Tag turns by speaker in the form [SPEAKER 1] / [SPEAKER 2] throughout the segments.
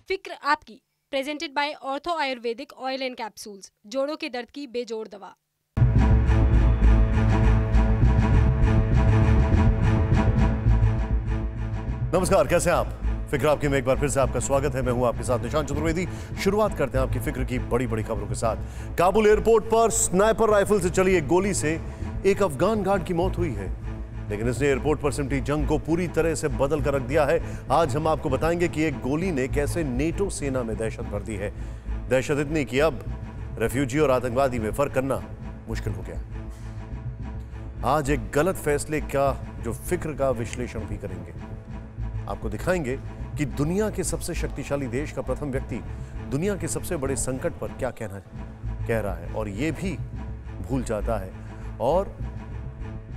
[SPEAKER 1] फिक्र आपकी, presented by ortho Ayurvedic oil and capsules, जोड़ों के दर्द की बेजोड़ दवा।
[SPEAKER 2] नमस्कार, कैसे हैं आप? फिक्र आपकी में एक बार फिर से आपका स्वागत है। मैं हूं आपके साथ निशान चतुर्वेदी। शुरुआत करते हैं आपकी फिक्र की बड़ी बड़ी खबरों के साथ। काबुल एयरपोर्ट पर स्नाइपर राइफल से चली एक गोली से एक अफगान गार्ड की मौत हुई है, लेकिन इसने एयरपोर्ट पर सिमटी जंग को पूरी तरह से बदल कर रख दिया है। आज हम आपको बताएंगे कि एक गोली ने कैसे नेटो सेना में दहशत भर दी है। दहशत इतनी कि अब रेफ्यूजी और आतंकवादी में फर्क करना मुश्किल हो गया। आज एक गलत फैसले का जो फिक्र का विश्लेषण भी करेंगे। आपको दिखाएंगे कि दुनिया के सबसे शक्तिशाली देश का प्रथम व्यक्ति दुनिया के सबसे बड़े संकट पर क्या कह रहा है, और यह भी भूल जाता है, और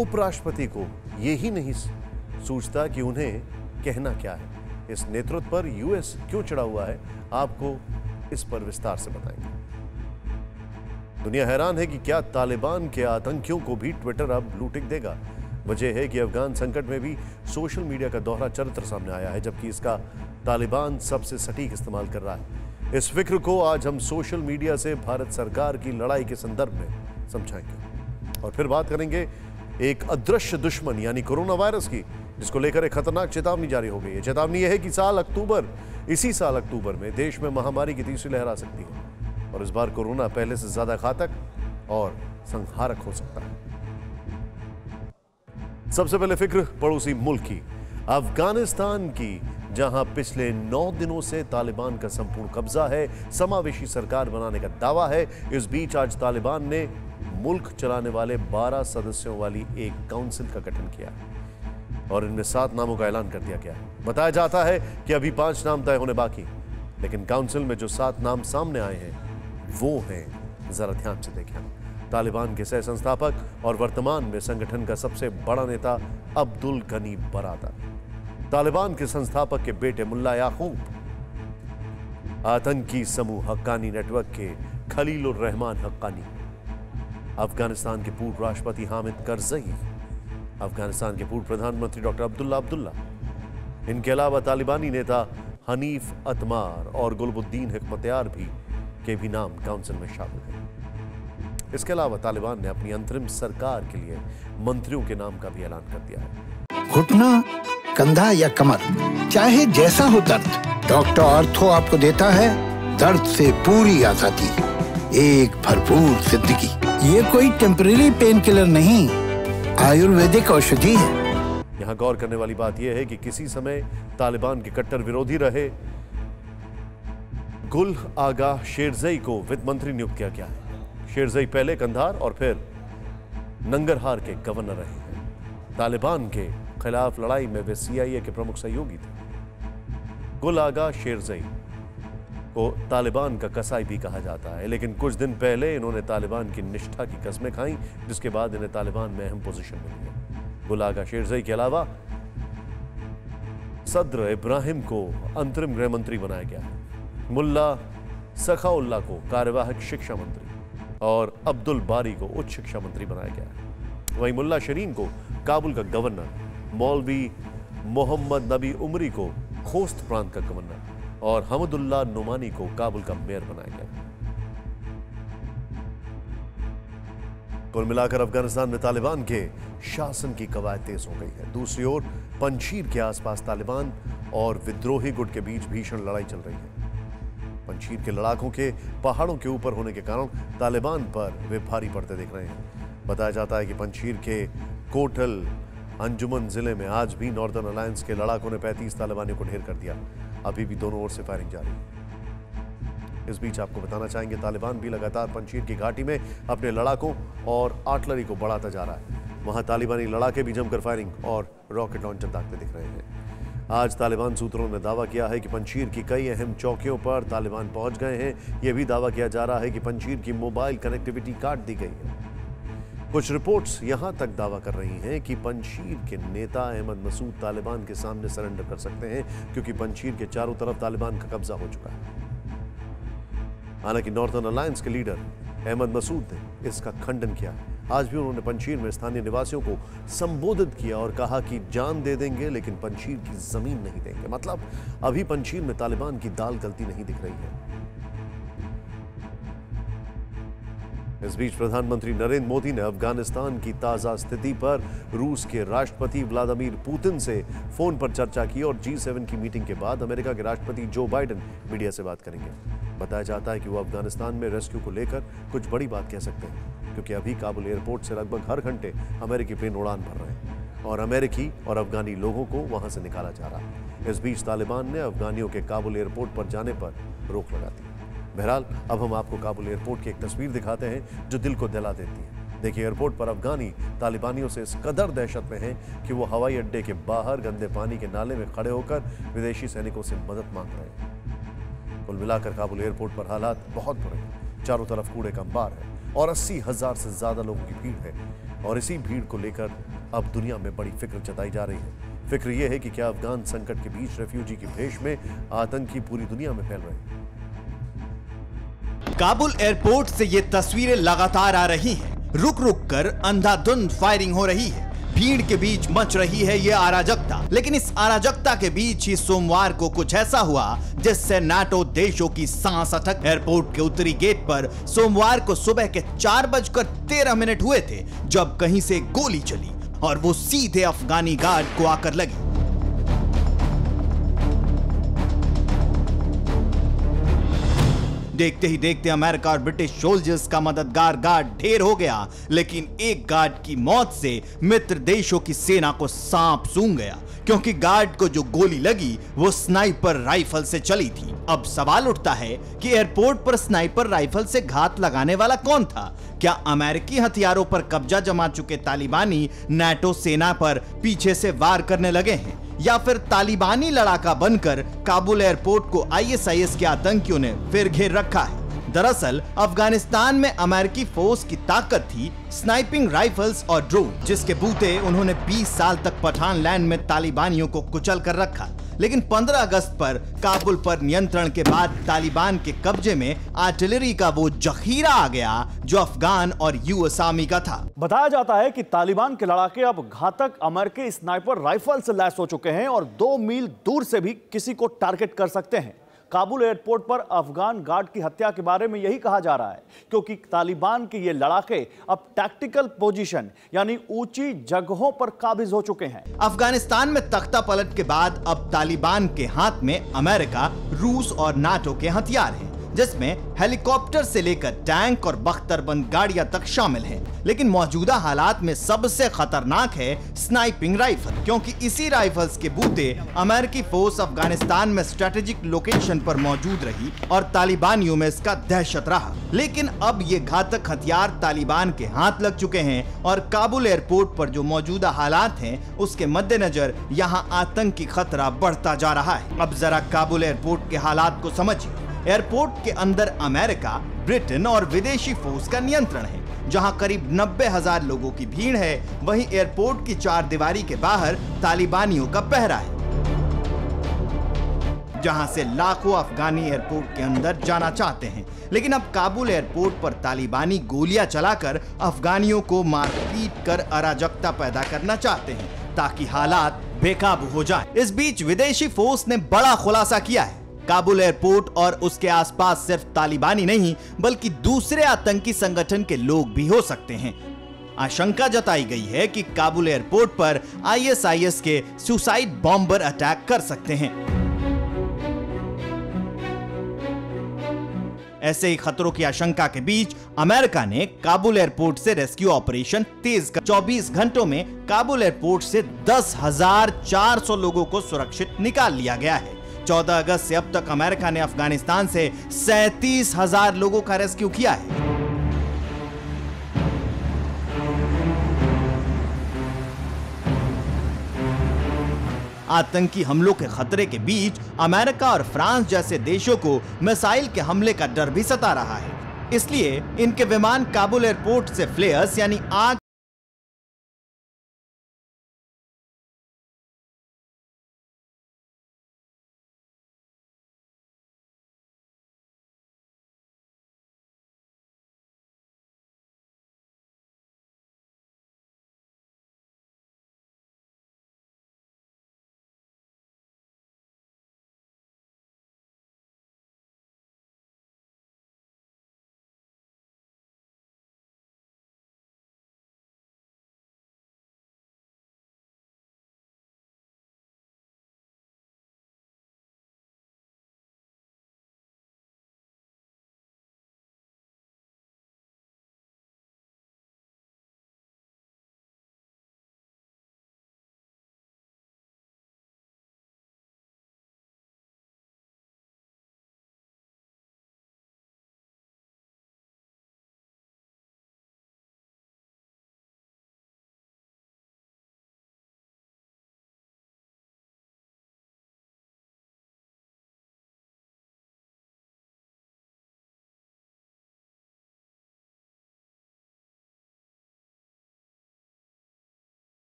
[SPEAKER 2] उपराष्ट्रपति को यही नहीं सूझता कि उन्हें कहना क्या है। इस नेतृत्व पर यूएस क्यों चढ़ा हुआ है, आपको इस पर विस्तार से बताएंगे। दुनिया हैरान है कि क्या तालिबान के आतंकियों को भी ट्विटर अब ब्लू टिक देगा। वजह है कि अफगान संकट में भी सोशल मीडिया का दोहरा चरित्र सामने आया है, जबकि इसका तालिबान सबसे सटीक इस्तेमाल कर रहा है। इस फिक्र को आज हम सोशल मीडिया से भारत सरकार की लड़ाई के संदर्भ में समझाएंगे, और फिर बात करेंगे एक अदृश्य दुश्मन यानी कोरोना वायरस की, जिसको लेकर एक खतरनाक चेतावनी जारी हो गई है। चेतावनी यह है कि इसी साल अक्टूबर में देश में महामारी की तीसरी लहर आ सकती है, और इस बार कोरोना पहले से ज्यादा घातक और संहारक हो सकता है। सबसे पहले फिक्र पड़ोसी मुल्क की, अफगानिस्तान की, जहां पिछले 9 दिनों से तालिबान का संपूर्ण कब्जा है, समावेशी सरकार बनाने का दावा है। इस बीच आज तालिबान ने मुल्क चलाने वाले 12 सदस्यों वाली एक काउंसिल का गठन किया, और इनमें 7 नामों का ऐलान कर दिया गया है। बताया जाता है कि अभी 5 नाम तय होने बाकी, लेकिन काउंसिल में जो 7 नाम सामने आए हैं वो हैं, जरा ध्यान से देखें, तालिबान के सह संस्थापक और वर्तमान में संगठन का सबसे बड़ा नेता अब्दुल गनी बरादर, तालिबान के संस्थापक के बेटे मुल्ला याकूब, आतंकी समूह हक्कानी नेटवर्क के खलीलुर रहमान हक्कानी, अफगानिस्तान के पूर्व राष्ट्रपति हामिद करजई, अफगानिस्तान के पूर्व प्रधानमंत्री डॉक्टर अब्दुल्ला अब्दुल्ला, इनके अलावा तालिबानी नेता हनीफ अतमार और गुलबुद्दीन हिकमतयार के भी नाम काउंसिल में शामिल हैं। इसके अलावा तालिबान ने अपनी अंतरिम सरकार के लिए मंत्रियों के नाम का भी ऐलान कर दिया है।
[SPEAKER 3] घुटना, कंधा या कमर, चाहे जैसा हो दर्द, डॉक्टर ऑर्थो आपको देता है दर्द से पूरी आजादी, एक भरपूर जिंदगी। ये कोई टेम्परेरी पेन किलर नहीं, आयुर्वेदिक औषधि है।
[SPEAKER 2] यहाँ गौर करने वाली बात यह है कि किसी समय तालिबान के कट्टर विरोधी रहे गुल आगा शेरजई को वित्त मंत्री नियुक्त किया गया है। शेरजई पहले कंधार और फिर नंगरहार के गवर्नर रहे हैं। तालिबान के खिलाफ लड़ाई में वे CIA के प्रमुख सहयोगी थे। गुल आगा शेरजई को तालिबान का कसाई भी कहा जाता है, लेकिन कुछ दिन पहले इन्होंने तालिबान की निष्ठा की कसमें खाई, जिसके बाद इन्हें तालिबान में अहम पोजीशन मिली है। गुल आगा शेरजई के अलावा सद्र इब्राहिम को अंतरिम गृह मंत्री बनाया गया है। मुल्ला सखाउल्ला को कार्यवाहक शिक्षा मंत्री और अब्दुल बारी को उच्च शिक्षा मंत्री बनाया गया है। वहीं मुल्ला शरीन को काबुल का गवर्नर, मौलवी मोहम्मद नबी उमरी को खोस्त प्रांत का गवर्नर और हमदुल्ला नुमानी को काबुल का मेयर बनाया गया। कुल मिलाकर अफगानिस्तान में तालिबान के शासन की कवायद तेज हो गई है। दूसरी ओर पंजशीर के आसपास तालिबान और विद्रोही गुट के बीच भीषण लड़ाई चल रही है। पंजशीर के लड़ाकों के पहाड़ों के ऊपर होने के कारण तालिबान पर वे भारी पड़ते दिख रहे हैं। बताया जाता है कि पंजशीर के कोटल अंजुमन जिले में आज भी नॉर्दर्न अलायंस के लड़ाकों ने 35 तालिबानियों को ढेर कर दिया। अभी भी दोनों ओर से फायरिंग जारी है। इस बीच आपको बताना चाहेंगे, तालिबान भी लगातार पंजशीर की घाटी में अपने लड़ाकों और आर्टिलरी को बढ़ाता जा रहा है। वहां तालिबानी लड़ाके भी जमकर फायरिंग और रॉकेट लॉन्चर दागते दिख रहे हैं। आज तालिबान सूत्रों ने दावा किया है कि पंजशीर की कई अहम चौकियों पर तालिबान पहुंच गए हैं। यह भी दावा किया जा रहा है कि पंजशीर की मोबाइल कनेक्टिविटी काट दी गई है। कुछ रिपोर्ट्स यहां तक दावा कर रही हैं कि पंजशीर के नेता अहमद मसूद तालिबान के सामने सरेंडर कर सकते हैं, क्योंकि पंजशीर के चारों तरफ तालिबान का कब्जा हो चुका है। हालांकि नॉर्दर्न अलायंस के लीडर अहमद मसूद ने इसका खंडन किया है आज भी उन्होंने पंजशीर में स्थानीय निवासियों को संबोधित किया और कहा कि जान दे देंगे लेकिन पंजशीर की जमीन नहीं देंगे। मतलब अभी पंजशीर में तालिबान की दाल गलती नहीं दिख रही है। इस बीच प्रधानमंत्री नरेंद्र मोदी ने अफगानिस्तान की ताजा स्थिति पर रूस के राष्ट्रपति व्लादिमीर पुतिन से फोन पर चर्चा की और G7 की मीटिंग के बाद अमेरिका के राष्ट्रपति जो बाइडेन मीडिया से बात करेंगे। बताया जाता है कि वो अफगानिस्तान में रेस्क्यू को लेकर कुछ बड़ी बात कह सकते हैं, क्योंकि अभी काबुल एयरपोर्ट से लगभग हर घंटे अमेरिकी प्लेन उड़ान भर रहे हैं और अमेरिकी और अफगानी लोगों को वहां से निकाला जा रहा है। इस बीच तालिबान ने अफगानियों के काबुल एयरपोर्ट पर जाने पर रोक लगा दी। बहरहाल अब हम आपको काबुल एयरपोर्ट की एक तस्वीर दिखाते हैं जो दिल को दहला देती है। देखिए, एयरपोर्ट पर अफगानी तालिबानियों से इस कदर दहशत में हैं कि वो हवाई अड्डे के बाहर गंदे पानी के नाले में खड़े होकर विदेशी सैनिकों से मदद मांग रहे हैं। कुल मिलाकर काबुल एयरपोर्ट पर हालात बहुत बुरे हैं। चारों तरफ कूड़े का अंबार है और 80,000 से ज्यादा लोगों की भीड़ है और इसी भीड़ को लेकर अब दुनिया में बड़ी फिक्र जताई जा रही है। फिक्र यह है कि क्या अफगान संकट के बीच रेफ्यूजी की भेष में आतंकी पूरी दुनिया में फैल रहे हैं।
[SPEAKER 4] काबुल एयरपोर्ट से ये तस्वीरें लगातार आ रही हैं। रुक रुक कर अंधाधुंध फायरिंग हो रही है। भीड़ के बीच मच रही है ये अराजकता। लेकिन इस अराजकता के बीच ही सोमवार को कुछ ऐसा हुआ जिससे नाटो देशों की सांस अटक। एयरपोर्ट के उत्तरी गेट पर सोमवार को सुबह के 4:13 हुए थे जब कहीं से गोली चली और वो सीधे अफगानी गार्ड को आकर लगी। देखते ही देखते अमेरिका और ब्रिटिश सोल्जर्स का मददगार गार्ड ढेर हो गया, लेकिन एक गार्ड की मौत से मित्र देशों की सेना को सांप सूंघ गया, क्योंकि गार्ड को जो गोली लगी वो स्नाइपर राइफल से चली थी। अब सवाल उठता है कि एयरपोर्ट पर स्नाइपर राइफल से घात लगाने वाला कौन था? क्या अमेरिकी हथियारों पर कब्जा जमा चुके तालिबानी नाटो सेना पर पीछे से वार करने लगे हैं, या फिर तालिबानी लड़ाका बनकर काबुल एयरपोर्ट को ISIS के आतंकियों ने फिर घेर रखा है? दरअसल अफगानिस्तान में अमेरिकी फोर्स की ताकत थी स्नाइपिंग राइफल्स और ड्रोन, जिसके बूते उन्होंने 20 साल तक पठान लैंड में तालिबानियों को कुचल कर रखा। लेकिन 15 अगस्त पर काबुल पर नियंत्रण के बाद तालिबान के कब्जे में आर्टिलरी का वो जखीरा आ गया जो अफगान और US आर्मी का था।
[SPEAKER 5] बताया जाता है कि तालिबान के लड़ाके अब घातक अमेरिकी स्नाइपर राइफल से लैस हो चुके हैं और 2 मील दूर से भी किसी को टारगेट कर सकते हैं। काबुल एयरपोर्ट पर अफगान गार्ड की हत्या के बारे में यही कहा जा रहा है, क्योंकि तालिबान के ये लड़ाके अब टैक्टिकल पोजीशन यानी ऊंची जगहों पर काबिज हो चुके हैं।
[SPEAKER 4] अफगानिस्तान में तख्ता पलट के बाद अब तालिबान के हाथ में अमेरिका, रूस और नाटो के हथियार हैं, जिसमें हेलीकॉप्टर से लेकर टैंक और बख्तरबंद गाड़ियां तक शामिल हैं। लेकिन मौजूदा हालात में सबसे खतरनाक है स्नाइपिंग राइफल, क्योंकि इसी राइफल्स के बूते अमेरिकी फोर्स अफगानिस्तान में स्ट्रेटेजिक लोकेशन पर मौजूद रही और तालिबानियों में इसका दहशत रहा। लेकिन अब ये घातक हथियार तालिबान के हाथ लग चुके हैं और काबुल एयरपोर्ट पर जो मौजूदा हालात हैं उसके मद्देनजर यहाँ आतंकी खतरा बढ़ता जा रहा है। अब जरा काबुल एयरपोर्ट के हालात को समझिए। एयरपोर्ट के अंदर अमेरिका, ब्रिटेन और विदेशी फोर्स का नियंत्रण है, जहां करीब 90,000 लोगों की भीड़ है। वहीं एयरपोर्ट की चार दीवारी के बाहर तालिबानियों का पहरा है, जहां से लाखों अफगानी एयरपोर्ट के अंदर जाना चाहते हैं। लेकिन अब काबुल एयरपोर्ट पर तालिबानी गोलियां चलाकर अफगानियों को मारपीट कर अराजकता पैदा करना चाहते हैं, ताकि हालात बेकाबू हो जाए। इस बीच विदेशी फोर्स ने बड़ा खुलासा किया है। काबुल एयरपोर्ट और उसके आसपास सिर्फ तालिबानी नहीं बल्कि दूसरे आतंकी संगठन के लोग भी हो सकते हैं। आशंका जताई गई है कि काबुल एयरपोर्ट पर ISIS के सुसाइड बॉम्बर अटैक कर सकते हैं। ऐसे ही खतरों की आशंका के बीच अमेरिका ने काबुल एयरपोर्ट से रेस्क्यू ऑपरेशन तेज कर 24 घंटों में काबुल एयरपोर्ट से 10,400 लोगों को सुरक्षित निकाल लिया गया है। 14 अगस्त से अब तक अमेरिका ने अफगानिस्तान से 37,000 लोगों का रेस्क्यू किया है। आतंकी हमलों के खतरे के बीच अमेरिका और फ्रांस जैसे देशों को मिसाइल के हमले का डर भी सता रहा है। इसलिए इनके विमान काबुल एयरपोर्ट से फ्लेयर्स यानी आग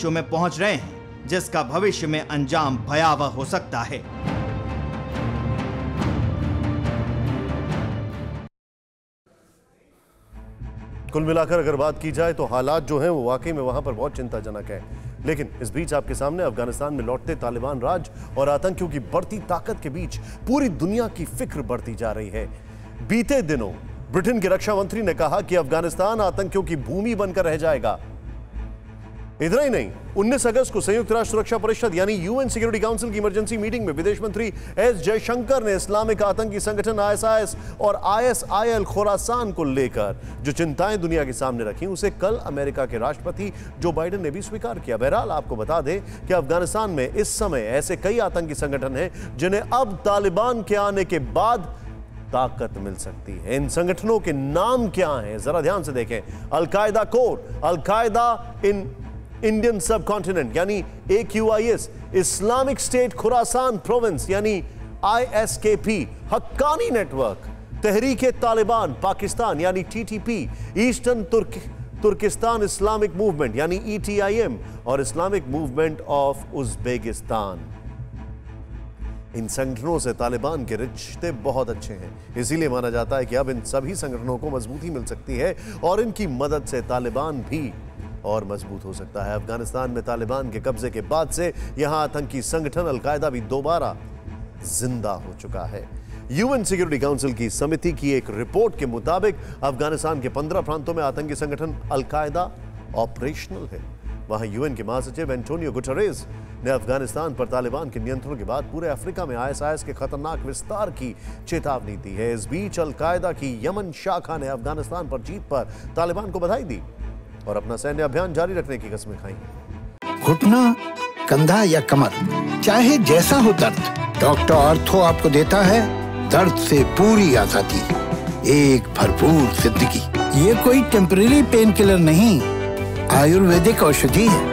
[SPEAKER 4] अंतरिक्षों में पहुंच रहे हैं, जिसका भविष्य में अंजाम भयावह हो सकता है।
[SPEAKER 2] कुल मिलाकर अगर बात की जाए तो हालात जो हैं वो वाकई में वहां पर बहुत चिंताजनक है। लेकिन इस बीच आपके सामने अफगानिस्तान में लौटते तालिबान राज और आतंकियों की बढ़ती ताकत के बीच पूरी दुनिया की फिक्र बढ़ती जा रही है। बीते दिनों ब्रिटेन के रक्षा मंत्री ने कहा कि अफगानिस्तान आतंकियों की भूमि बनकर रह जाएगा। इतना ही नहीं, 19 अगस्त को संयुक्त राष्ट्र सुरक्षा परिषद यानी यूएन सिक्योरिटी काउंसिल की इमरजेंसी मीटिंग में विदेश मंत्री एस जयशंकर ने इस्लामिक आतंकी संगठन आईएसआईएस और आईएसआईएल खोरासान को लेकर जो चिंताएं दुनिया के सामने रखी, उसे कल अमेरिका के राष्ट्रपति जो बाइडेन ने भी स्वीकार किया। बहरहाल आपको बता दें कि अफगानिस्तान में इस समय ऐसे कई आतंकी संगठन हैं जिन्हें अब तालिबान के आने के बाद ताकत मिल सकती है। इन संगठनों के नाम क्या हैं, जरा ध्यान से देखें। Al Qaeda core, Al Qaeda in Indian subcontinent यानी AQIS, Islamic State Khorasan Province यानी ISKP, हक्कानी नेटवर्क, तहरीके तालिबान पाकिस्तान यानी TTP, Eastern Turkestan Islamic Movement यानी ETIM और इस्लामिक मूवमेंट ऑफ उज्बेकिस्तान। इन संगठनों से तालिबान के रिश्ते बहुत अच्छे हैं, इसीलिए माना जाता है कि अब इन सभी संगठनों को मजबूती मिल सकती है और इनकी मदद से तालिबान भी और मजबूत हो सकता है। अफगानिस्तान में तालिबान के कब्जे के बाद से यहां आतंकी संगठन अलकायदा भी दोबारा जिंदा हो चुका है। यूएन सिक्योरिटी काउंसिल की समिति की एक रिपोर्ट के मुताबिक अफगानिस्तान के 15 प्रांतों में आतंकी संगठन अलकायदा ऑपरेशनल है। वहां यूएन के महासचिव एंटोनियो गुटेरेस ने अफगानिस्तान पर तालिबान के नियंत्रण के बाद पूरे अफ्रीका में आईएसआईएस के खतरनाक विस्तार की चेतावनी दी है। इस बीच अलकायदा की यमन शाखा ने अफगानिस्तान पर जीत पर तालिबान को बधाई दी और अपना सैन्य अभियान जारी रखने की कसमें खाई।
[SPEAKER 3] घुटना, कंधा या कमर, चाहे जैसा हो दर्द, डॉक्टर ऑर्थो आपको देता है दर्द से पूरी आजादी, एक भरपूर जिंदगी। ये कोई टेम्परेरी पेन किलर नहीं, आयुर्वेदिक औषधि है।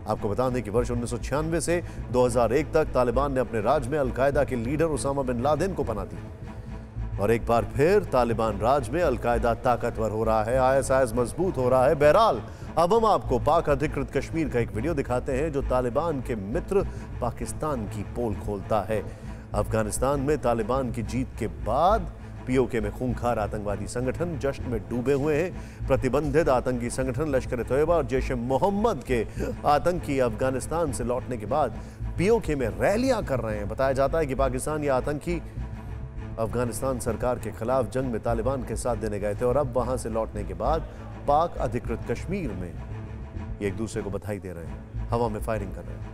[SPEAKER 2] आपको बता दें कि वर्ष 1996 से 2001 तक तालिबान ने अपने राज में अलकायदा के लीडर उसामा बिन लादेन को पनाह दी और एक बार फिर तालिबान राज में अलकायदा ताकतवर हो रहा है, आईएसआईएस मजबूत हो रहा है। बहरहाल अब हम आपको पाक अधिकृत कश्मीर का एक वीडियो दिखाते हैं जो तालिबान के मित्र पाकिस्तान की पोल खोलता है। अफगानिस्तान में तालिबान की जीत के बाद पीओके में खूंखार आतंकवादी संगठन जश्न में डूबे हुए हैं। प्रतिबंधित आतंकी संगठन लश्कर ए तैयबा और जैश ए मोहम्मद के आतंकी अफगानिस्तान से लौटने के बाद पीओके में रैलियां कर रहे हैं। बताया जाता है कि पाकिस्तान या आतंकी अफगानिस्तान सरकार के खिलाफ जंग में तालिबान के साथ देने गए थे और अब वहां से लौटने के बाद पाक अधिकृत कश्मीर में ये एक दूसरे को बधाई दे रहे हैं, हवा में फायरिंग कर रहे हैं।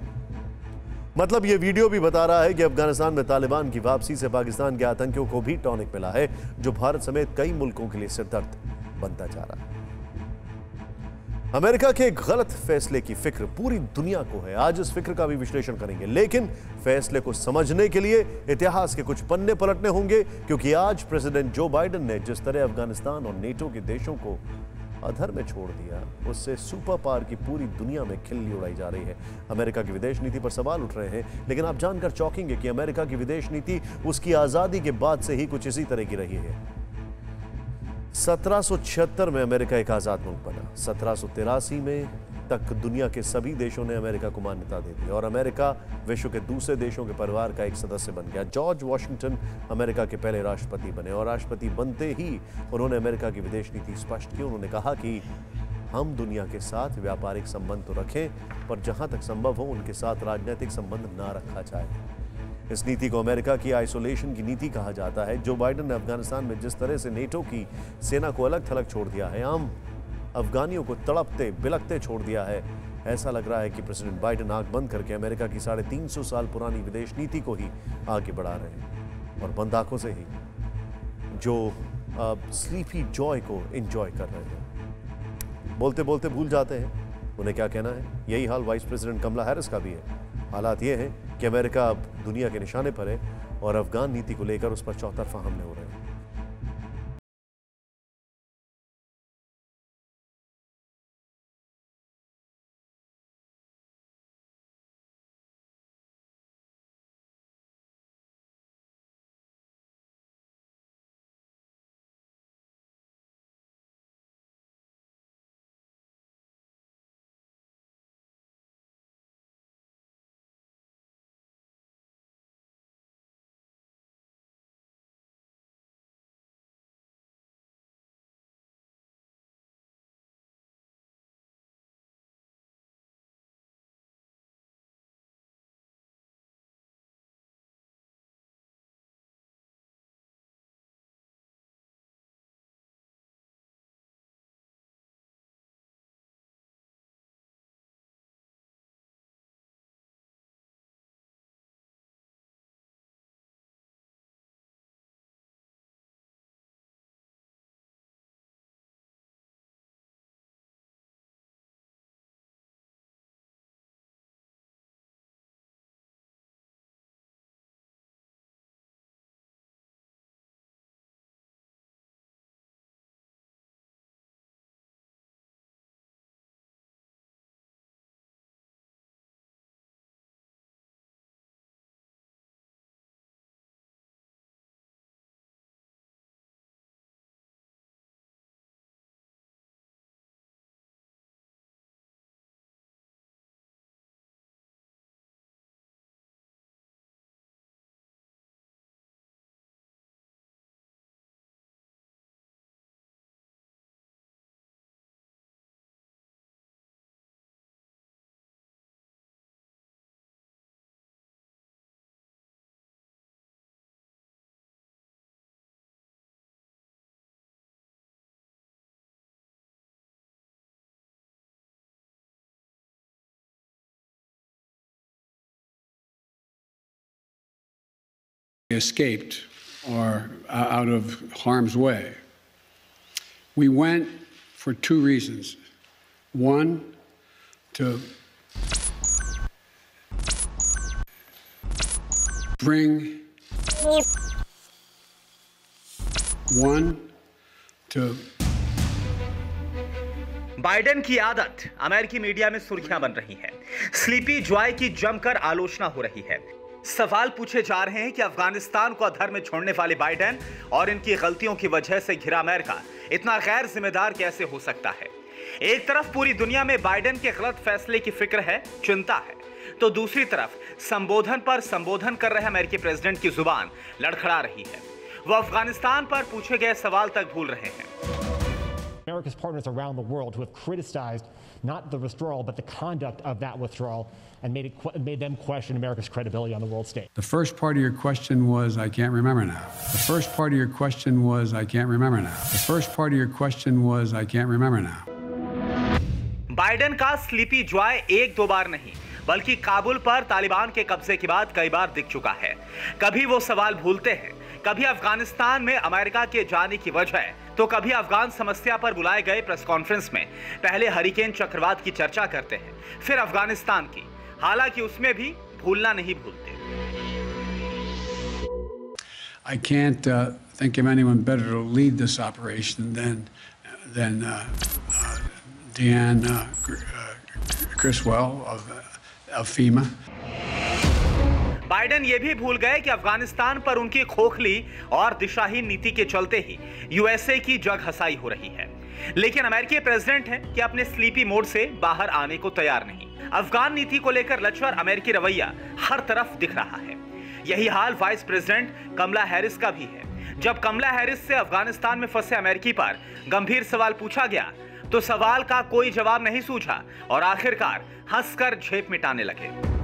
[SPEAKER 2] मतलब ये वीडियो भी बता रहा है कि अफगानिस्तान में तालिबान की वापसी से पाकिस्तान के आतंकियों को भी टॉनिक मिला है, जो भारत समेत कई मुल्कों के लिए सिरदर्द बनता जा रहा है। अमेरिका के गलत फैसले की फिक्र पूरी दुनिया को है। आज इस फिक्र का भी विश्लेषण करेंगे, लेकिन फैसले को समझने के लिए इतिहास के कुछ पन्ने पलटने होंगे, क्योंकि आज प्रेसिडेंट जो बाइडेन ने जिस तरह अफगानिस्तान और नेटो के देशों को अधर में छोड़ दिया, उससे सुपर पावर की पूरी दुनिया में खिल्ली उड़ाई जा रही है। अमेरिका की विदेश नीति पर सवाल उठ रहे हैं, लेकिन आप जानकर चौंकेंगे कि अमेरिका की विदेश नीति उसकी आजादी के बाद से ही कुछ इसी तरह की रही है। 1776 में अमेरिका एक आजाद मुल्क बना। 1783 में तक दुनिया के सभी देशों ने अमेरिका को मान्यता दे दी और अमेरिका विश्व के दूसरे देशों के परिवार का एक सदस्य बन गया। जॉर्ज वॉशिंगटन अमेरिका के पहले राष्ट्रपति बने और राष्ट्रपति बनते ही उन्होंने अमेरिका की विदेश नीति स्पष्ट की। उन्होंने कहा कि हम दुनिया के साथ व्यापारिक संबंध तो रखें, पर जहां तक संभव हो उनके साथ राजनीतिक संबंध ना रखा जाए। इस नीति को अमेरिका की आइसोलेशन की नीति कहा जाता है। जो बाइडेन ने अफगानिस्तान में जिस तरह से नेटो की सेना को अलग थलग छोड़ दिया है, आम अफगानियों को तड़पते बिलखते छोड़ दिया है, ऐसा लग रहा है कि प्रेसिडेंट बाइडेन आंख बंद करके अमेरिका की 350 साल पुरानी विदेश नीति को ही आगे बढ़ा रहे हैं और बंद आंखों से ही जो स्लीपी जॉय को एंजॉय कर रहे हैं। बोलते बोलते भूल जाते हैं उन्हें क्या कहना है। यही हाल वाइस प्रेसिडेंट कमला हैरिस का भी है। हालात ये हैं कि अमेरिका अब दुनिया के निशाने पर है और अफगान नीति को लेकर उस पर चौतरफा हमले हो रहे हैं।
[SPEAKER 6] escaped or out of harm's way. We went for two reasons. One, to bring
[SPEAKER 7] Biden की आदत अमेरिकी मीडिया में सुर्खियां बन रही हैं। स्लीपी जॉय की जमकर आलोचना हो रही है। सवाल पूछे जा रहे हैं कि अफगानिस्तान को अधर में छोड़ने वाले बाइडेन और इनकी गलतियों की वजह से घिरा अमेरिका इतना गैर जिम्मेदार कैसे हो सकता है। एक तरफ पूरी दुनिया में बाइडेन के गलत फैसले की फिक्र है, चिंता है, तो दूसरी तरफ संबोधन पर संबोधन कर रहे अमेरिकी प्रेसिडेंट की जुबान लड़खड़ा रही है। वो अफगानिस्तान पर पूछे गए सवाल तक भूल रहे हैं।
[SPEAKER 8] America's partners around the world who have criticized not the withdrawal but the conduct of that withdrawal and made them question America's credibility on the world stage.
[SPEAKER 6] The first part of your question was, I can't remember now. The first part of your question was, I can't remember now. The first part of your question was, I can't remember now.
[SPEAKER 7] Biden का sleepy Joy एक दो बार नहीं बल्कि काबुल पर तालिबान के कब्जे के बाद कई बार दिख चुका है। कभी वो सवाल भूलते हैं, कभी अफगानिस्तान में अमेरिका के जाने की वजह, तो कभी अफगान समस्या पर बुलाए गए प्रेस कॉन्फ्रेंस में पहले हरिकेन चक्रवात की चर्चा करते हैं, फिर अफगानिस्तान की, हालांकि उसमें भी भूलना नहीं भूलते।
[SPEAKER 6] I can't think of anyone better to lead this operation than Deanne Criswell of FEMA.
[SPEAKER 7] Biden ये भी भूल गए कि अफगानिस्तान पर उनकी खोखली और दिशाहीन नीति के चलते ही यूएसए की जग हसाई हो रही है। लेकिन अमेरिकी प्रेसिडेंट हैं कि अपने स्लीपी मोड से बाहर आने को तैयार नहीं। अफगान नीति को लेकर लचर अमेरिकी रवैया हर तरफ दिख रहा है। यही हाल वाइस प्रेसिडेंट कमला हैरिस का भी है। जब कमला हैरिस से अफगानिस्तान में फंसे अमेरिकी पर गंभीर सवाल पूछा गया तो सवाल का कोई जवाब नहीं सूझा और आखिरकार हंसकर झेप मिटाने लगे।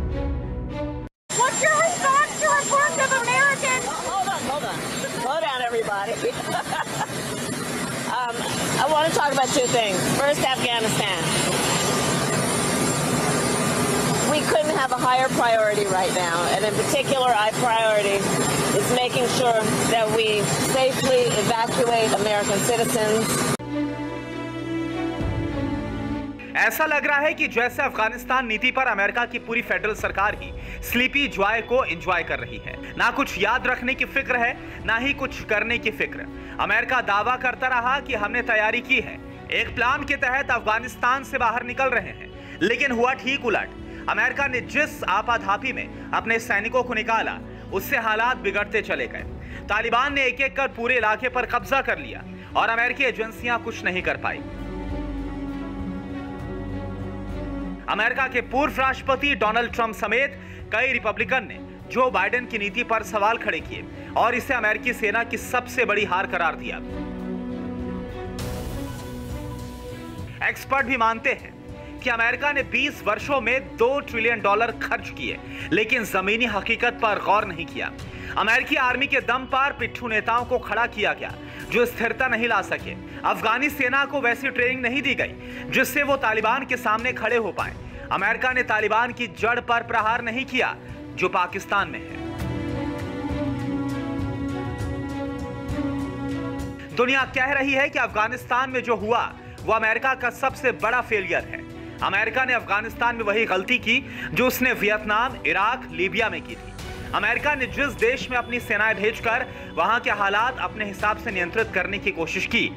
[SPEAKER 9] What's your response to reports of Americans? Hold on. Slow down, everybody. I want to talk about two things. First, Afghanistan. We couldn't have a higher priority right now, and in particular, our priority is making sure that we safely evacuate American citizens.
[SPEAKER 7] ऐसा लग रहा है कि जैसे अफगानिस्तान नीति पर America की पूरी फेडरल सरकार ही स्लीपी जॉय को एंजॉय कर रही है। ना कुछ याद रखने की फिक्र है, ना ही कुछ करने की फिक्र। अमेरिका दावा करता रहा कि हमने तैयारी की है, एक प्लान के तहत अफगानिस्तान से बाहर निकल रहे हैं, लेकिन हुआ ठीक उलट। अमेरिका ने जिस आपाधापी में अपने सैनिकों को निकाला, उससे हालात बिगड़ते चले गए। तालिबान ने एक-एक कर पूरे इलाके पर कब्जा कर लिया और अमेरिकी एजेंसियां कुछ नहीं कर पाई। अमेरिका के पूर्व राष्ट्रपति डोनाल्ड ट्रंप समेत कई रिपब्लिकन ने जो बाइडेन की नीति पर सवाल खड़े किए और इसे अमेरिकी सेना की सबसे बड़ी हार करार दिया। एक्सपर्ट भी मानते हैं कि अमेरिका ने 20 वर्षों में $2 ट्रिलियन खर्च किए, लेकिन जमीनी हकीकत पर गौर नहीं किया। अमेरिकी आर्मी के दम पर पिट्ठू नेताओं को खड़ा किया गया जो स्थिरता नहीं ला सके। अफगानी सेना को वैसी ट्रेनिंग नहीं दी गई जिससे वो तालिबान के सामने खड़े हो पाए। अमेरिका ने तालिबान की जड़ पर प्रहार नहीं किया जो पाकिस्तान में है। दुनिया कह रही है कि अफगानिस्तान में जो हुआ वो अमेरिका का सबसे बड़ा फेलियर है। अमेरिका ने अफगानिस्तान में वही गलती की जो उसने वियतनाम, इराक, लीबिया में की थी। अमेरिका ने जिस देश में अपनी सेनाएं भेजकर वहां के हालात अपने हिसाब से नियंत्रित करने की कोशिश की,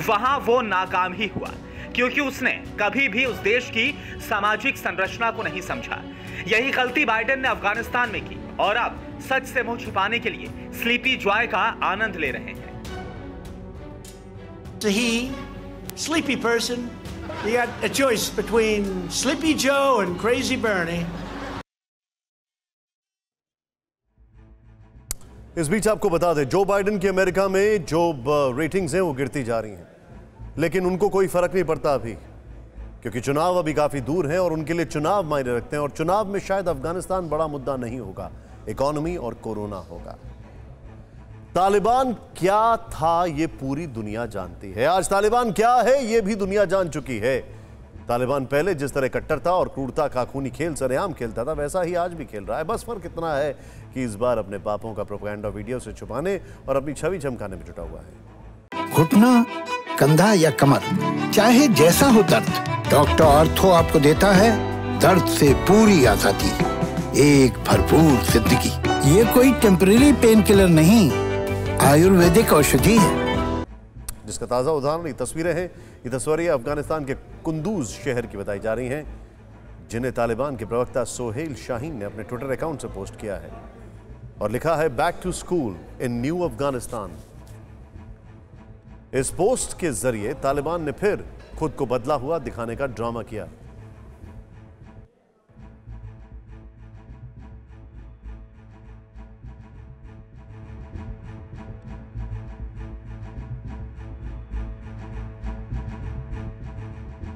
[SPEAKER 7] वहां वो नाकाम ही हुआ, क्योंकि उसने कभी भी उस देश की सामाजिक संरचना को नहीं समझा। यही गलती बाइडेन ने अफगानिस्तान में की और अब सच से मुंह छिपाने के लिए स्लीपी जॉय का आनंद ले रहे हैं।
[SPEAKER 10] Sleepy person. You got a choice between Sleepy Joe and Crazy Bernie.
[SPEAKER 2] इस बीच आपको बता दें, जो बाइडेन की अमेरिका में जो रेटिंग्स हैं वो गिरती जा रही हैं, लेकिन उनको कोई फर्क नहीं पड़ता अभी, क्योंकि चुनाव अभी काफी दूर हैं और उनके लिए चुनाव मायने रखते हैं। और चुनाव में शायद अफगानिस्तान बड़ा मुद्दा नहीं होगा, इकोनॉमी और कोरोना होगा। तालिबान क्या था ये पूरी दुनिया जानती है। आज तालिबान क्या है ये भी दुनिया जान चुकी है। तालिबान पहले जिस तरह कट्टरता और क्रूरता का खूनी खेल सरेआम खेलता था, वैसा ही आज भी खेल रहा है। बस फर्क इतना है कि इस बार अपने पापों का प्रोपेगेंडा वीडियो से छुपाने और अपनी छवि चमकाने में जुटा हुआ है।
[SPEAKER 3] घुटना, कंधा या कमर, चाहे जैसा हो दर्द, डॉक्टर ऑर्थो आपको देता है दर्द से पूरी आजादी, एक भरपूर जिंदगी। ये कोई टेम्परेरी पेन किलर नहीं, आयुर्वेदिक औषधि है
[SPEAKER 2] जिसका ताज़ा उदाहरण ये तस्वीरें हैं। ये तस्वीरें अफगानिस्तान के कुंदूज शहर की बताई जा रही हैं, जिन्हें तालिबान के प्रवक्ता सोहेल शाहीन ने अपने ट्विटर अकाउंट से पोस्ट किया है और लिखा है back to school in new Afghanistan. इस पोस्ट के जरिए तालिबान ने फिर खुद को बदला हुआ दिखाने का ड्रामा किया।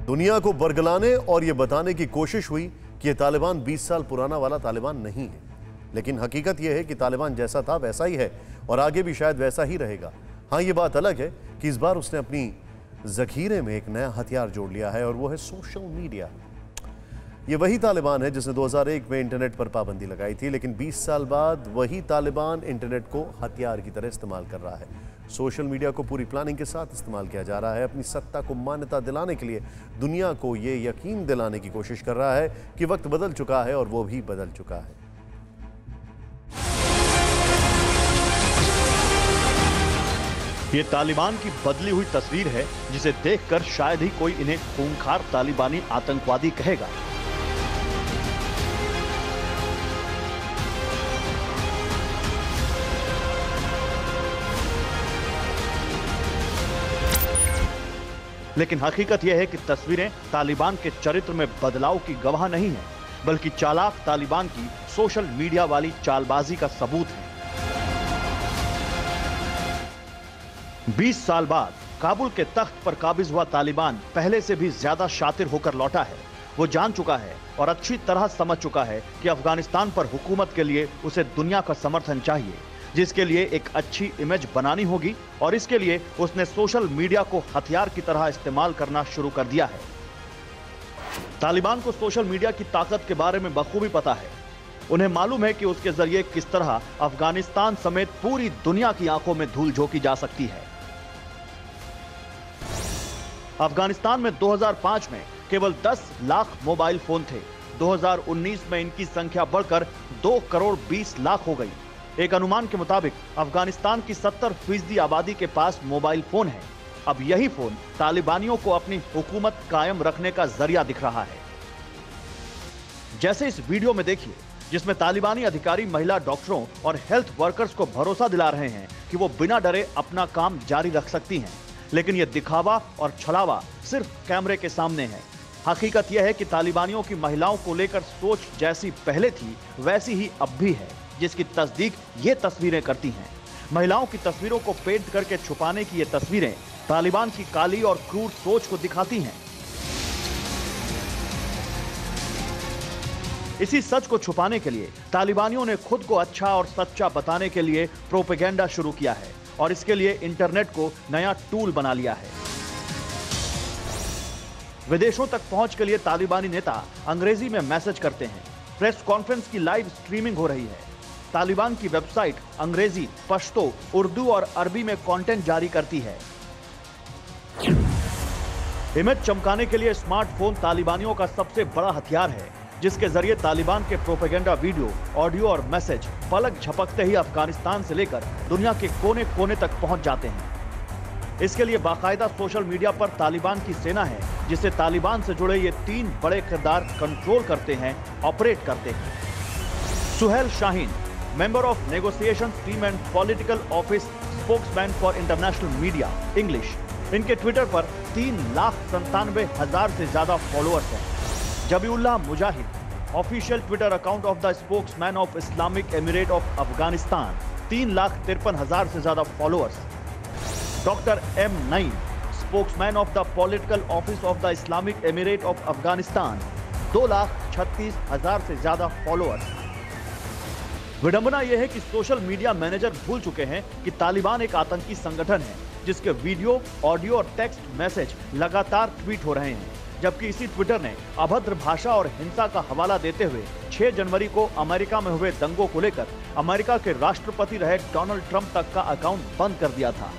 [SPEAKER 2] दुनिया को बरगलाने और यह बताने की कोशिश हुई कि यह तालिबान 20 साल पुराना वाला तालिबान नहीं है, लेकिन हकीकत यह है कि तालिबान जैसा था वैसा ही है और आगे भी शायद वैसा ही रहेगा। हाँ, ये बात अलग है कि इस बार उसने अपनी जखीरे में एक नया हथियार जोड़ लिया है और वो है सोशल मीडिया। ये वही तालिबान है जिसने 2001 में इंटरनेट पर पाबंदी लगाई थी, लेकिन 20 साल बाद वही तालिबान इंटरनेट को हथियार की तरह इस्तेमाल कर रहा है। सोशल मीडिया को पूरी प्लानिंग के साथ इस्तेमाल किया जा रहा है। अपनी सत्ता को मान्यता दिलाने के लिए दुनिया को ये यकीन दिलाने की कोशिश कर रहा है कि वक्त बदल चुका है और वो भी बदल चुका है।
[SPEAKER 5] ये तालिबान की बदली हुई तस्वीर है, जिसे देखकर शायद ही कोई इन्हें खूंखार तालिबानी आतंकवादी कहेगा। लेकिन हकीकत यह है कि तस्वीरें तालिबान के चरित्र में बदलाव की गवाह नहीं है, बल्कि चालाक तालिबान की सोशल मीडिया वाली चालबाजी का सबूत है। 20 साल बाद काबुल के तख्त पर काबिज हुआ तालिबान पहले से भी ज्यादा शातिर होकर लौटा है। वो जान चुका है और अच्छी तरह समझ चुका है कि अफगानिस्तान पर हुकूमत के लिए उसे दुनिया का समर्थन चाहिए, जिसके लिए एक अच्छी इमेज बनानी होगी और इसके लिए उसने सोशल मीडिया को हथियार की तरह इस्तेमाल करना शुरू कर दिया है। तालिबान को सोशल मीडिया की ताकत के बारे में बखूबी पता है। उन्हें मालूम है कि उसके जरिए किस तरह अफगानिस्तान समेत पूरी दुनिया की आंखों में धूल झोंकी जा सकती है। अफगानिस्तान में 2005 में केवल 10 लाख मोबाइल फोन थे। 2019 में इनकी संख्या बढ़कर 2 करोड़ 20 लाख हो गई। एक अनुमान के मुताबिक अफगानिस्तान की 70% आबादी के पास मोबाइल फोन है। अब यही फोन तालिबानियों को अपनी हुकूमत कायम रखने का जरिया दिख रहा है। जैसे इस वीडियो में देखिए, जिसमें तालिबानी अधिकारी महिला डॉक्टरों और हेल्थ वर्कर्स को भरोसा दिला रहे हैं कि वो बिना डरे अपना काम जारी रख सकती हैं। लेकिन यह दिखावा और छलावा सिर्फ कैमरे के सामने है। हकीकत यह है कि तालिबानियों की महिलाओं को लेकर सोच जैसी पहले थी वैसी ही अब भी है, जिसकी तस्दीक ये तस्वीरें करती हैं। महिलाओं की तस्वीरों को पेंट करके छुपाने की ये तस्वीरें तालिबान की काली और क्रूर सोच को दिखाती हैं। इसी सच को छुपाने के लिए तालिबानियों ने खुद को अच्छा और सच्चा बताने के लिए प्रोपेगेंडा शुरू किया है और इसके लिए इंटरनेट को नया टूल बना लिया है। विदेशों तक पहुंच के लिए तालिबानी नेता अंग्रेजी में मैसेज करते हैं। प्रेस कॉन्फ्रेंस की लाइव स्ट्रीमिंग हो रही है। तालिबान की वेबसाइट अंग्रेजी, पश्तो, उर्दू और अरबी में कंटेंट जारी करती है। इमेज चमकाने के लिए स्मार्टफोन तालिबानियों का सबसे बड़ा हथियार है, जिसके जरिए तालिबान के प्रोपेगेंडा वीडियो, ऑडियो और मैसेज पलक झपकते ही अफगानिस्तान से लेकर दुनिया के कोने कोने तक पहुंच जाते हैं। इसके लिए बाकायदा सोशल मीडिया पर तालिबान की सेना है, जिसे तालिबान से जुड़े ये 3 बड़े किरदार कंट्रोल करते हैं, ऑपरेट करते हैं। Suhail Shaheen, member of negotiation team and political office, spokesman for international media English. इनके ट्विटर पर 3,97,000 से ज्यादा फॉलोअर्स हैं। Zabihullah Mujahid, official Twitter account of the spokesman of Islamic Emirate of Afghanistan, 3,53,000 से ज्यादा followers. Doctor M Naeem, spokesman of the political office of the Islamic Emirate of Afghanistan, 2,36,000 से ज्यादा followers. विडंबना यह है कि सोशल मीडिया मैनेजर भूल चुके हैं कि तालिबान एक आतंकी संगठन है, जिसके वीडियो, ऑडियो और टेक्स्ट मैसेज लगातार ट्वीट हो रहे हैं। जबकि इसी ट्विटर ने अभद्र भाषा और हिंसा का हवाला देते हुए 6 जनवरी को अमेरिका में हुए दंगों को लेकर अमेरिका के राष्ट्रपति रहे डोनाल्ड ट्रंप तक का अकाउंट बंद कर दिया था।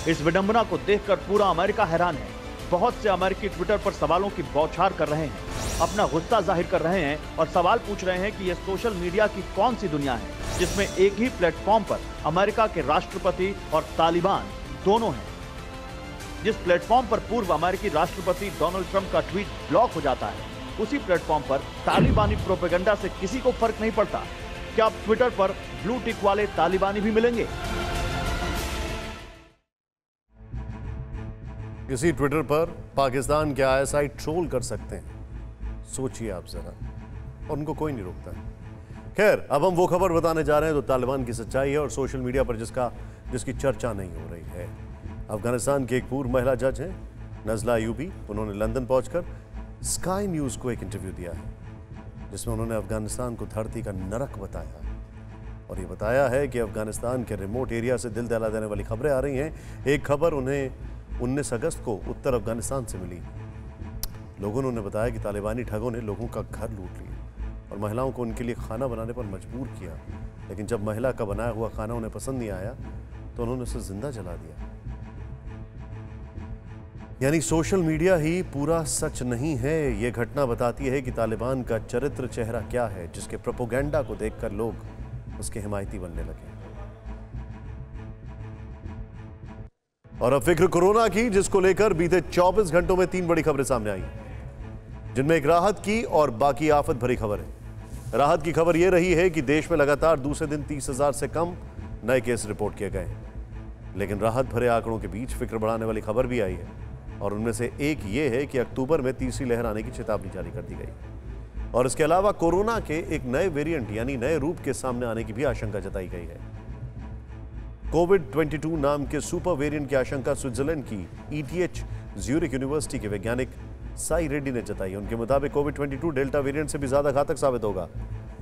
[SPEAKER 5] इस विडंबना को देखकर पूरा अमेरिका हैरान है। बहुत से अमेरिकी ट्विटर पर सवालों की बौछार कर रहे हैं, अपना गुस्सा जाहिर कर रहे हैं और सवाल पूछ रहे हैं कि यह सोशल मीडिया की कौन सी दुनिया है जिसमें एक ही प्लेटफॉर्म पर अमेरिका के राष्ट्रपति और तालिबान दोनों हैं। जिस प्लेटफॉर्म पर पूर्व अमेरिकी राष्ट्रपति डोनाल्ड ट्रंप का ट्वीट ब्लॉक हो जाता है, उसी प्लेटफॉर्म पर तालिबानी प्रोपेगेंडा से किसी को फर्क नहीं पड़ता। क्या अब ट्विटर पर ब्लू टिक वाले तालिबानी भी मिलेंगे?
[SPEAKER 2] इसी ट्विटर पर पाकिस्तान के आईएसआई ट्रोल कर सकते हैं, सोचिए आप जरा, और उनको कोई नहीं रोकता। खैर, अब हम वो खबर बताने जा रहे हैं तो तालिबान की सच्चाई है और सोशल मीडिया पर जिसकी चर्चा नहीं हो रही है। अफगानिस्तान की एक पूर्व महिला जज हैं नजला अयूबी। उन्होंने लंदन पहुंचकर स्काई न्यूज को एक इंटरव्यू दिया है जिसमें उन्होंने अफगानिस्तान को धरती का नरक बताया और ये बताया है कि अफगानिस्तान के रिमोट एरिया से दिल दहला देने वाली खबरें आ रही हैं। एक खबर उन्हें 19 अगस्त को उत्तर अफगानिस्तान से मिली। लोगों ने उन्हें बताया कि तालिबानी ठगों ने लोगों का घर लूट लिया और महिलाओं को उनके लिए खाना बनाने पर मजबूर किया, लेकिन जब महिला का बनाया हुआ खाना उन्हें पसंद नहीं आया तो उन्होंने उसे जिंदा जला दिया। यानी सोशल मीडिया ही पूरा सच नहीं है। यह घटना बताती है कि तालिबान का चरित्र चेहरा क्या है, जिसके प्रोपोगेंडा को देखकर लोग उसके हिमायती बनने लगे। और अब फिक्र कोरोना की, जिसको लेकर बीते 24 घंटों में 3 बड़ी खबरें सामने आई, जिनमें एक राहत की और बाकी आफत भरी खबर है। राहत की खबर यह रही है कि देश में लगातार दूसरे दिन 30,000 से कम नए केस रिपोर्ट किए गए, लेकिन राहत भरे आंकड़ों के बीच फिक्र बढ़ाने वाली खबर भी आई है और उनमें से एक ये है कि अक्टूबर में तीसरी लहर आने की चेतावनी जारी कर दी गई और इसके अलावा कोरोना के एक नए वेरिएंट यानी नए रूप के सामने आने की भी आशंका जताई गई है। कोविड-22 नाम के सुपर वेरिएंट की आशंका स्विट्जरलैंड की ETH ज्यूरिख यूनिवर्सिटी के वैज्ञानिक साई रेड्डी ने जताई। उनके मुताबिक कोविड-22 डेल्टा वेरिएंट से भी ज्यादा घातक साबित होगा।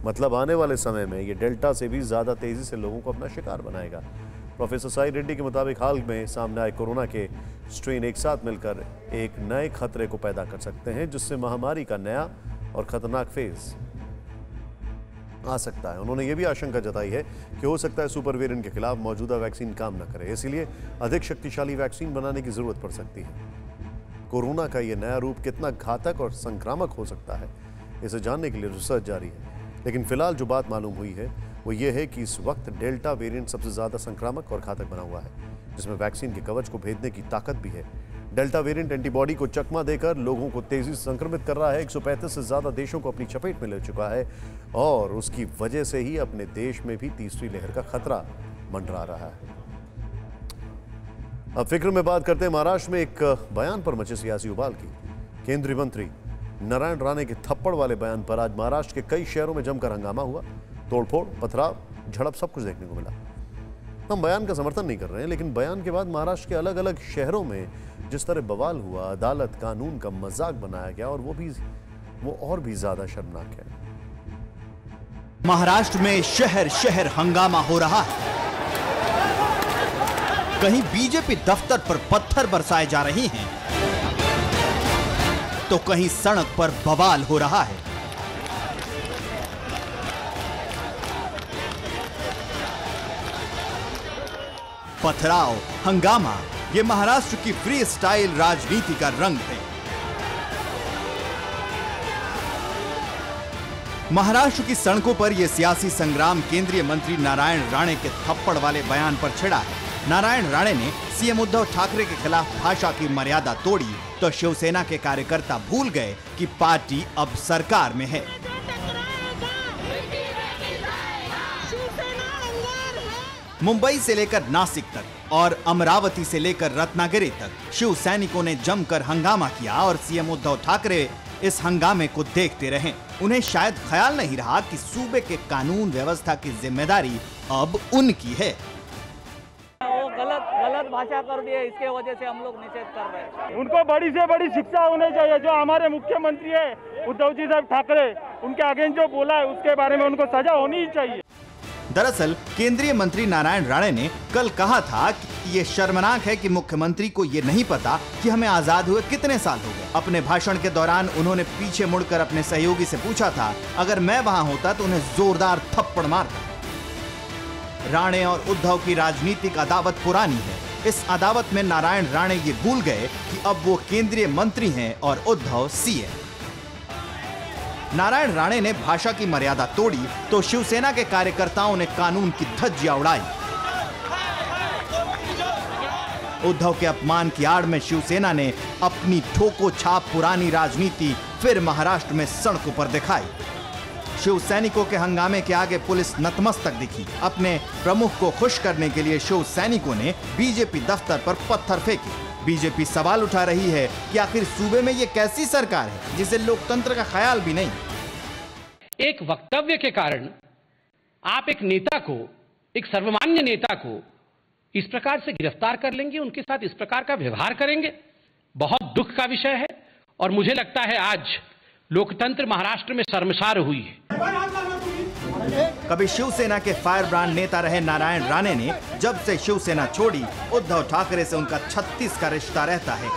[SPEAKER 2] मतलब आने वाले समय में ये डेल्टा से भी ज्यादा तेजी से लोगों को अपना शिकार बनाएगा। प्रोफेसर साई रेड्डी के मुताबिक हाल में सामने आए कोरोना के स्ट्रेन एक साथ मिलकर एक नए खतरे को पैदा कर सकते हैं, जिससे महामारी का नया और खतरनाक फेज आ सकता है। उन्होंने ये भी आशंका जताई है कि हो सकता है सुपर वेरिएंट के खिलाफ मौजूदा वैक्सीन काम न करे, इसलिए अधिक शक्तिशाली वैक्सीन बनाने की जरूरत पड़ सकती है। कोरोना का यह नया रूप कितना घातक और संक्रामक हो सकता है, इसे जानने के लिए रिसर्च जारी है। लेकिन फिलहाल जो बात मालूम हुई है वो ये है कि इस वक्त डेल्टा वेरिएंट सबसे ज्यादा संक्रामक और घातक बना हुआ है, जिसमें वैक्सीन के कवच को भेदने की ताकत भी है। डेल्टा वेरिएंट एंटीबॉडी को चकमा देकर लोगों को तेजी से संक्रमित कर रहा है। 135 से ज्यादा देशों को अपनी चपेट में ले चुका है और उसकी वजह से ही अपने देश में भी तीसरी लहर का खतरा मंडरा रहा है। अब फिक्र में बात करते हैं महाराष्ट्र में एक बयान पर मचे सियासी उबाल की। केंद्रीय मंत्री नारायण राणे के थप्पड़ वाले बयान पर आज महाराष्ट्र के कई शहरों में जमकर हंगामा हुआ। तोड़फोड़, पथराव, झड़प सब कुछ देखने को मिला। हम बयान का समर्थन नहीं कर रहे हैं, लेकिन बयान के बाद महाराष्ट्र के अलग अलग शहरों में जिस तरह बवाल हुआ, अदालत कानून का मजाक बनाया गया और वो और भी ज्यादा शर्मनाक है।
[SPEAKER 4] महाराष्ट्र में शहर शहर हंगामा हो रहा है। कहीं बीजेपी दफ्तर पर पत्थर बरसाए जा रहे हैं तो कहीं सड़क पर बवाल हो रहा है। पथराव, हंगामा, ये महाराष्ट्र की फ्री स्टाइल राजनीति का रंग है। महाराष्ट्र की सड़कों पर यह सियासी संग्राम केंद्रीय मंत्री नारायण राणे के थप्पड़ वाले बयान पर छिड़ा है। नारायण राणे ने सीएम उद्धव ठाकरे के खिलाफ भाषा की मर्यादा तोड़ी तो शिवसेना के कार्यकर्ता भूल गए कि पार्टी अब सरकार में है। मुंबई से लेकर नासिक तक और अमरावती से लेकर रत्नागिरी तक शिव सैनिकों ने जमकर हंगामा किया और सीएम उद्धव ठाकरे इस हंगामे को देखते रहे। उन्हें शायद ख्याल नहीं रहा कि सूबे के कानून व्यवस्था की जिम्मेदारी अब उनकी है।
[SPEAKER 11] वो गलत भाषा कर दी है, इसके वजह से हम लोग निषेध कर रहे हैं।
[SPEAKER 12] उनको बड़ी से बड़ी शिक्षा होनी चाहिए। जो हमारे मुख्यमंत्री है उद्धव जी साहब ठाकरे, उनके अगेंस्ट जो बोला है उसके बारे में उनको सजा होनी ही चाहिए।
[SPEAKER 4] दरअसल केंद्रीय मंत्री नारायण राणे ने कल कहा था कि ये शर्मनाक है कि मुख्यमंत्री को ये नहीं पता कि हमें आजाद हुए कितने साल हो गए। अपने भाषण के दौरान उन्होंने पीछे मुड़कर अपने सहयोगी से पूछा था, अगर मैं वहां होता तो उन्हें जोरदार थप्पड़ मारता। राणे और उद्धव की राजनीतिक अदावत पुरानी है। इस अदावत में नारायण राणे ये भूल गए कि अब वो केंद्रीय मंत्री हैं और उद्धव सीएम। नारायण राणे ने भाषा की मर्यादा तोड़ी तो शिवसेना के कार्यकर्ताओं ने कानून की धज्जियां उड़ाई। उद्धव के अपमान की आड़ में शिवसेना ने अपनी ठोको छाप पुरानी राजनीति फिर महाराष्ट्र में सड़कों पर दिखाई। शिव सैनिकों के हंगामे के आगे पुलिस नतमस्तक दिखी। अपने प्रमुख को खुश करने के लिए शिव सैनिकों ने बीजेपी दफ्तर पर पत्थर फेंके। बीजेपी सवाल उठा रही है कि आखिर सूबे में ये कैसी सरकार है जिसे लोकतंत्र का ख्याल भी नहीं।
[SPEAKER 13] एक वक्तव्य के कारण आप एक नेता को, एक सर्वमान्य नेता को इस प्रकार से गिरफ्तार कर लेंगे, उनके साथ इस प्रकार का व्यवहार करेंगे, बहुत दुख का विषय है। और मुझे लगता है आज लोकतंत्र महाराष्ट्र में शर्मसार हुई है।
[SPEAKER 4] कभी शिवसेना के फायर ब्रांड नेता रहे नारायण राणे ने जब से शिवसेना छोड़ी, उद्धव ठाकरे से उनका 36 का रिश्ता रहता है।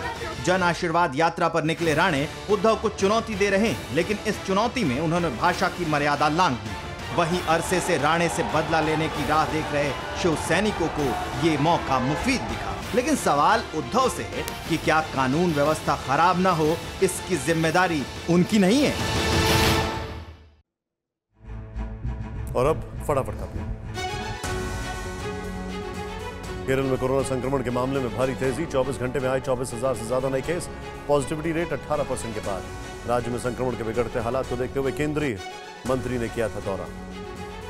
[SPEAKER 4] जन आशीर्वाद यात्रा पर निकले राणे उद्धव को चुनौती दे रहे हैं, लेकिन इस चुनौती में उन्होंने भाषा की मर्यादा लांघ दी। वहीं अरसे से राणे से बदला लेने की राह देख रहे शिव सैनिकों को ये मौका मुफीद दिखा। लेकिन सवाल उद्धव से है कि क्या कानून व्यवस्था खराब ना हो, इसकी जिम्मेदारी उनकी नहीं है?
[SPEAKER 2] और अब फटाफट खबरें। केरल में कोरोना संक्रमण के मामले में भारी तेजी। 24 घंटे में आए 24,000 से ज्यादा नए केस। पॉजिटिविटी रेट 18% के पार। राज्य में संक्रमण के बिगड़ते हालात को देखते हुए केंद्रीय मंत्री ने किया था दौरा।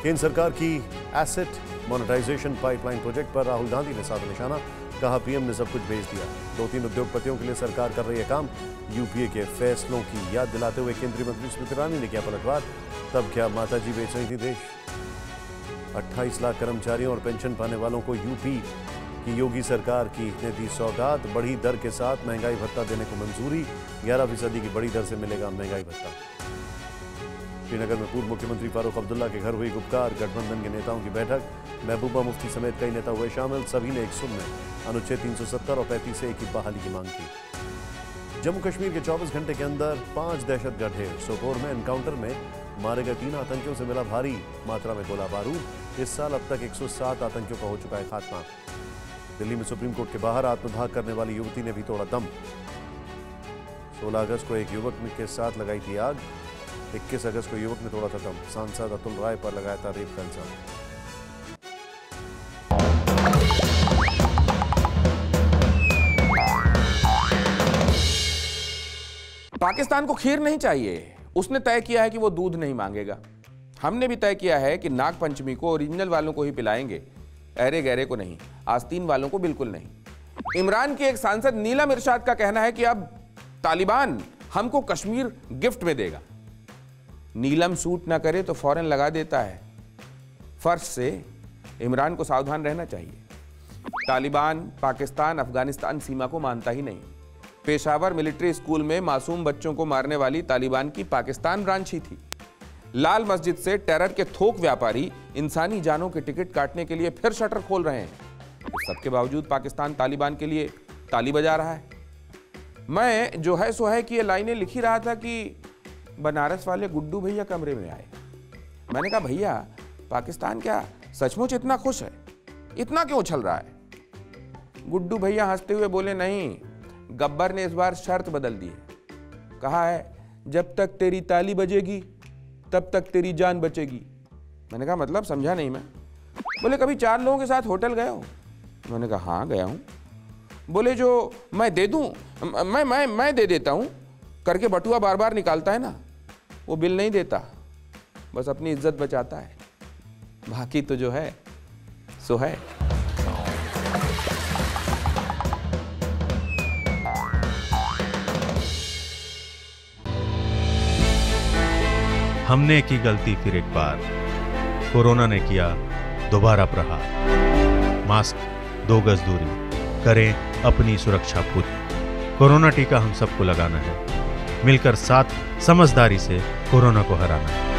[SPEAKER 2] केंद्र सरकार की एसेट मोनेटाइजेशन पाइपलाइन प्रोजेक्ट पर राहुल गांधी ने साधा निशाना। कहा पीएम ने सब कुछ भेज दिया। 2-3 उद्योगपतियों के लिए सरकार कर रही है काम। यूपीए के फैसलों की याद दिलाते हुए केंद्रीय मंत्री स्मृति ईरानी ने किया पलटवार। तब क्या माताजी बेच रही थी देश। 28 लाख कर्मचारियों और पेंशन पाने वालों को यूपी की योगी सरकार की ने दी सौगात। बढ़ी दर के साथ महंगाई भत्ता देने को मंजूरी। 11% की बड़ी दर से मिलेगा महंगाई भत्ता। श्रीनगर में पूर्व मुख्यमंत्री फारूक अब्दुल्ला के घर हुई गुपकार। गठबंधन के नेताओं की बैठक। महबूबा मुफ्ती समेत कई नेता हुए शामिल। सभी ने एक सुर में अनुच्छेद 370 और 35A की बहाली की मांग की। जम्मू कश्मीर के 24 घंटे के अंदर 5 दहशतगर्द ढेर। सोपोर में एनकाउंटर में मारे गए 3 आतंकियों से मिला भारी मात्रा में गोला बारूद। इस साल अब तक 107 आतंकियों का हो चुका है खात्मा। दिल्ली में सुप्रीम कोर्ट के बाहर आत्मदाह करने वाली युवती ने भी तोड़ा दम। 16 अगस्त को एक युवक के साथ लगाई थी आग। 21 अगस्त को युवक ने तोड़ा था दम। सांसद अतुल राय पर लगाया था रेप का इल्जाम।
[SPEAKER 14] पाकिस्तान को खीर नहीं चाहिए। उसने तय किया है कि वो दूध नहीं मांगेगा। हमने भी तय किया है कि नाग पंचमी को ओरिजिनल वालों को ही पिलाएंगे, अहरे गहरे को नहीं, आस्तीन वालों को बिल्कुल नहीं। इमरान के एक सांसद नीलम इरशाद का कहना है कि अब तालिबान हमको कश्मीर गिफ्ट में देगा। नीलम सूट ना करे तो फौरन लगा देता है। फर्ज से इमरान को सावधान रहना चाहिए। तालिबान पाकिस्तान अफगानिस्तान सीमा को मानता ही नहीं। पेशावर मिलिट्री स्कूल में मासूम बच्चों को मारने वाली तालिबान की पाकिस्तान ब्रांच ही थी। लाल मस्जिद से टेरर के थोक व्यापारी इंसानी जानों के टिकट काटने के लिए फिर शटर खोल रहे हैं। इस सबके बावजूद पाकिस्तान तालिबान के लिए ताली बजा रहा है। मैं जो है सो है कि ये लाइनें लिखी रहा था कि बनारस वाले गुड्डू भैया कमरे में आए। मैंने कहा भैया पाकिस्तान क्या सचमुच इतना खुश है, इतना क्यों उछल रहा है? गुड्डू भैया हंसते हुए बोले नहीं, गब्बर ने इस बार शर्त बदल दी है। कहा है जब तक तेरी ताली बजेगी तब तक तेरी जान बचेगी। मैंने कहा मतलब समझा नहीं मैं। बोले कभी 4 लोगों के साथ होटल गए हो? मैंने कहा हाँ गया हूँ। बोले जो मैं दे दूँ, मैं दे देता हूँ करके बटुआ बार बार निकालता है ना, वो बिल नहीं देता, बस अपनी इज्जत बचाता है। बाकी तो जो है सो है।
[SPEAKER 15] हमने की गलती फिर एक बार, कोरोना ने किया दोबारा प्रहार। मास्क, 2 गज दूरी, करें अपनी सुरक्षा पूरी। कोरोना टीका हम सबको लगाना है, मिलकर साथ समझदारी से कोरोना को हराना है।